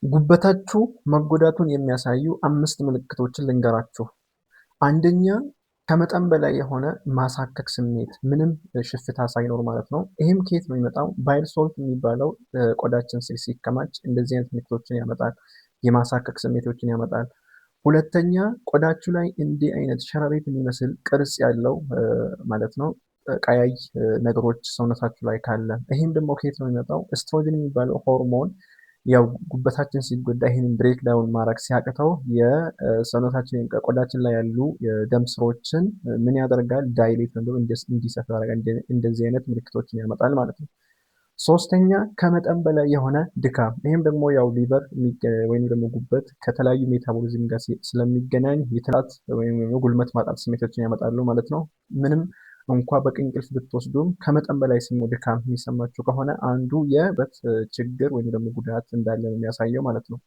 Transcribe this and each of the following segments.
ጉበታችሁ መጎዳቱን የሚያሳዩ 5 ምልክቶችን ልንገራችሁ። አንደኛ ከመጠን በላይ የሆነ ማሳከክ ስሜት ምንም ሽፍታ ሳይኖር ማለት ነው። ይህም ከየት ነው የሚመጣው? ባይል ሶልት የሚባለው ቆዳችን ስር ሲከማች እንደዚህ አይነት ምልክቶችን ያመጣል። የማሳከክ ስሜቶችን ያመጣል። ሁለተኛ ቆዳችሁ ላይ እንዲህ አይነት ሸረሪት የሚመስል ቅርጽ ያለው ማለት ነው ቀያይ ነገሮች ሰውነታችሁ ላይ ካለ፣ ይህም ደግሞ ከየት ነው የሚመጣው? ኤስትሮጅን የሚባለው ሆርሞን ያው ጉበታችን ሲጎዳ ይህንን ብሬክ ዳውን ማድረግ ሲያቅተው የሰውነታችን ቆዳችን ላይ ያሉ የደም ስሮችን ምን ያደርጋል? ዳይሌት ነው እንዲሰፋ ያደርጋል። እንደዚህ አይነት ምልክቶችን ያመጣል ማለት ነው። ሶስተኛ ከመጠን በላይ የሆነ ድካም። ይህም ደግሞ ያው ሊቨር ወይም ደግሞ ጉበት ከተለያዩ ሜታቦሊዝም ጋር ስለሚገናኝ የትላት ወይም ጉልመት ማጣት ስሜቶችን ያመጣሉ ማለት ነው። ምንም እንኳ በቂ እንቅልፍ ብትወስዱም ከመጠን በላይ ድካም የሚሰማችሁ ከሆነ አንዱ የጉበት ችግር ወይም ደግሞ ጉዳት እንዳለ ነው የሚያሳየው ማለት ነው።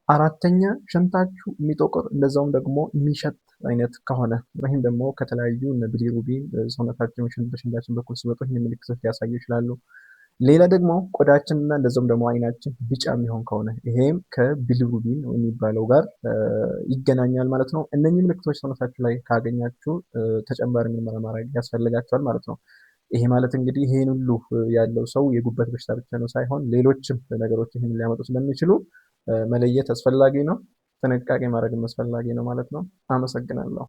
አራተኛ ሽንታችሁ የሚጠቁር እንደዛውም ደግሞ የሚሸት አይነት ከሆነ ይህም ደግሞ ከተለያዩ ቢሊሩቢን ሰውነታችን በሽንታችን በኩል ሲወጡ ይህን ምልክቶች ሊያሳዩ ይችላሉ። ሌላ ደግሞ ቆዳችንና እንደዛውም ደግሞ አይናችን ቢጫ የሚሆን ከሆነ ይሄም ከቢሊሩቢን የሚባለው ጋር ይገናኛል ማለት ነው። እነኚህ ምልክቶች ሰውነታችሁ ላይ ካገኛችሁ ተጨማሪ ምርመራ ማድረግ ያስፈልጋቸዋል ማለት ነው። ይሄ ማለት እንግዲህ ይሄን ሁሉ ያለው ሰው የጉበት በሽታ ብቻ ነው ሳይሆን ሌሎችም ነገሮች ይህን ሊያመጡ ስለሚችሉ መለየት አስፈላጊ ነው። ጥንቃቄ ማድረግም አስፈላጊ ነው ማለት ነው። አመሰግናለሁ።